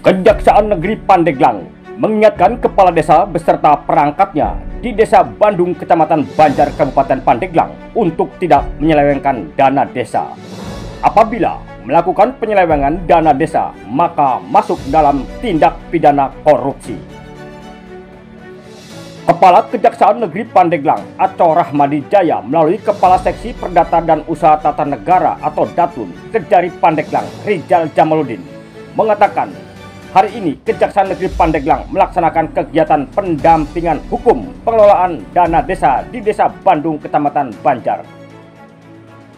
Kejaksaan Negeri Pandeglang mengingatkan kepala desa beserta perangkatnya di Desa Bandung, Kecamatan Banjar, Kabupaten Pandeglang untuk tidak menyelewengkan dana desa. Apabila melakukan penyelewengan dana desa, maka masuk dalam tindak pidana korupsi. Kepala Kejaksaan Negeri Pandeglang, Aco Rahmadi Jaya, melalui Kepala Seksi Perdata dan Usaha Tata Negara atau Datun Kejari Pandeglang, Rizal Jamaluddin, mengatakan hari ini Kejaksaan Negeri Pandeglang melaksanakan kegiatan pendampingan hukum pengelolaan dana desa di Desa Bandung, Kecamatan Banjar.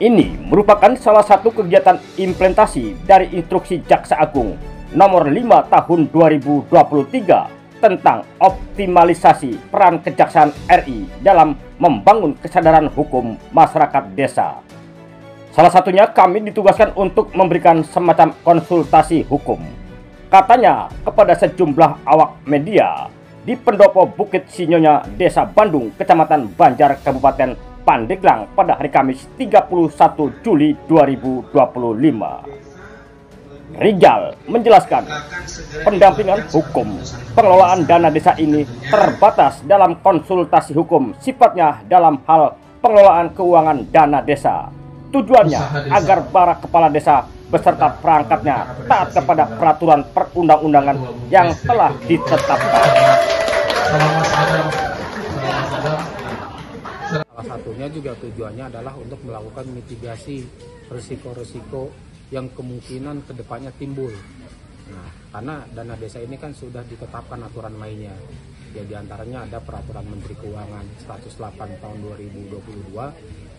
Ini merupakan salah satu kegiatan implementasi dari Instruksi Jaksa Agung Nomor 5 Tahun 2023 tentang optimalisasi peran Kejaksaan RI dalam membangun kesadaran hukum masyarakat desa. Salah satunya kami ditugaskan untuk memberikan semacam konsultasi hukum, katanya, kepada sejumlah awak media di Pendopo Bukit Sinyonya, Desa Bandung, Kecamatan Banjar, Kabupaten Pandeglang pada hari Kamis 31 Juli 2025. Rizal menjelaskan, pendampingan hukum pengelolaan dana desa ini terbatas dalam konsultasi hukum, sifatnya dalam hal pengelolaan keuangan dana desa. Tujuannya agar para kepala desa beserta perangkatnya taat kepada peraturan perundang-undangan yang telah ditetapkan. Salah satunya juga tujuannya adalah untuk melakukan mitigasi risiko-risiko yang kemungkinan kedepannya timbul. Nah, karena dana desa ini kan sudah ditetapkan aturan mainnya. Ya, diantaranya ada Peraturan Menteri Keuangan 108 tahun 2022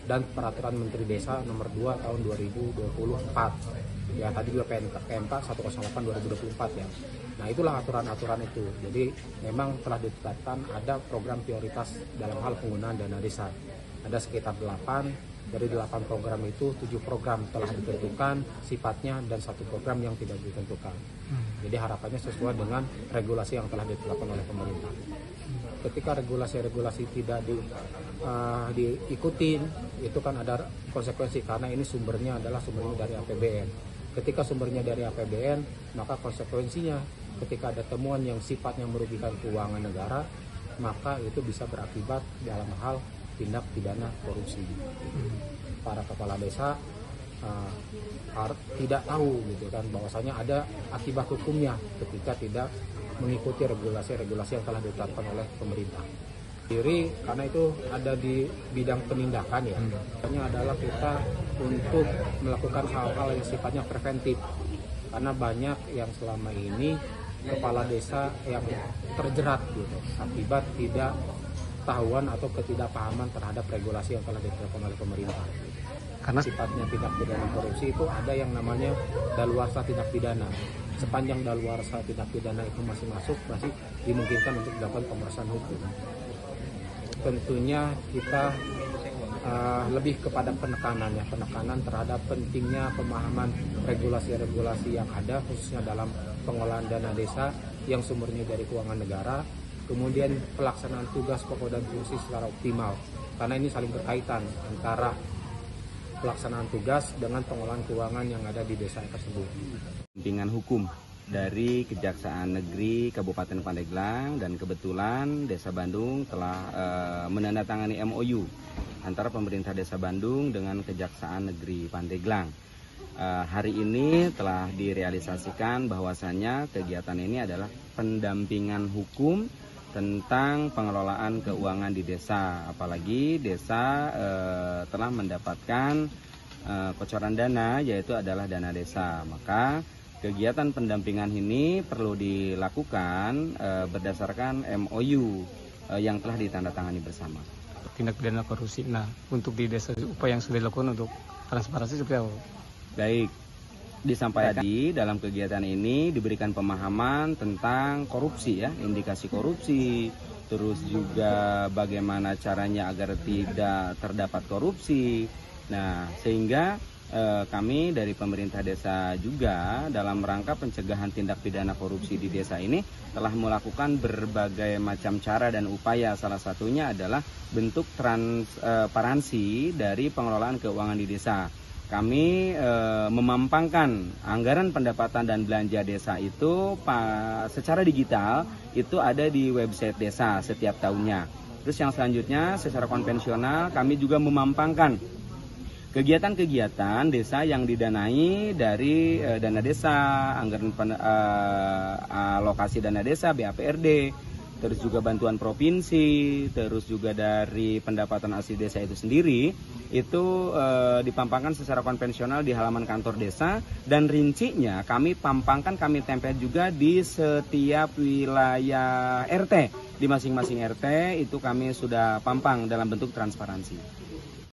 dan Peraturan Menteri Desa nomor 2 tahun 2024. Ya, tadi juga PMK 108 2024 ya. Nah, itulah aturan-aturan itu. Jadi memang telah ditetapkan ada program prioritas dalam hal penggunaan dana desa. Ada sekitar 8. Dari 8 program itu 7 program telah ditentukan sifatnya dan 1 program yang tidak ditentukan. Jadi harapannya sesuai dengan regulasi yang telah ditetapkan oleh pemerintah. Ketika regulasi-regulasi tidak diikutin, itu kan ada konsekuensi karena ini sumbernya dari APBN. Ketika sumbernya dari APBN, maka konsekuensinya ketika ada temuan yang sifatnya merugikan keuangan negara, maka itu bisa berakibat dalam hal tindak pidana korupsi. Para kepala desa tidak tahu gitu kan bahwasanya ada akibat hukumnya ketika tidak mengikuti regulasi-regulasi yang telah ditetapkan oleh pemerintah. Jadi karena itu ada di bidang penindakan ya. Hanya adalah kita untuk melakukan hal-hal yang sifatnya preventif. Karena banyak yang selama ini kepala desa yang terjerat gitu akibat tidak tahuan atau ketidakpahaman terhadap regulasi yang telah ditetapkan oleh pemerintah. Karena sifatnya tindak pidana korupsi itu ada yang namanya daluarsa tindak pidana. Sepanjang daluarsa tindak pidana itu masih masuk, masih dimungkinkan untuk dilakukan pemeriksaan hukum. Tentunya kita lebih kepada penekanan terhadap pentingnya pemahaman regulasi-regulasi yang ada khususnya dalam pengelolaan dana desa yang sumbernya dari keuangan negara. Kemudian pelaksanaan tugas pokok dan fungsi secara optimal, karena ini saling berkaitan antara pelaksanaan tugas dengan pengelolaan keuangan yang ada di desa tersebut. Pendampingan hukum dari Kejaksaan Negeri Kabupaten Pandeglang, dan kebetulan Desa Bandung telah menandatangani MOU antara pemerintah Desa Bandung dengan Kejaksaan Negeri Pandeglang. Hari ini telah direalisasikan bahwasannya kegiatan ini adalah pendampingan hukum tentang pengelolaan keuangan di desa, apalagi desa telah mendapatkan kocoran dana, yaitu adalah dana desa. Maka kegiatan pendampingan ini perlu dilakukan berdasarkan MOU yang telah ditandatangani bersama. Tindak pidana korupsi. Nah, untuk di desa upaya yang sudah dilakukan untuk transparansi seperti apa? Baik. Disampaikan tadi dalam kegiatan ini diberikan pemahaman tentang korupsi ya, indikasi korupsi, terus juga bagaimana caranya agar tidak terdapat korupsi. Nah, sehingga kami dari pemerintah desa juga dalam rangka pencegahan tindak pidana korupsi di desa ini telah melakukan berbagai macam cara dan upaya. Salah satunya adalah bentuk transparansi dari pengelolaan keuangan di desa. kami memampangkan anggaran pendapatan dan belanja desa itu secara digital, itu ada di website desa setiap tahunnya. Terus yang selanjutnya secara konvensional kami juga memampangkan kegiatan-kegiatan desa yang didanai dari dana desa, anggaran alokasi dana desa, BAPRD, terus juga bantuan provinsi, terus juga dari pendapatan asli desa itu sendiri, itu dipampangkan secara konvensional di halaman kantor desa, dan rincinya kami pampangkan, kami tempel juga di setiap wilayah RT. Di masing-masing RT itu kami sudah pampang dalam bentuk transparansi.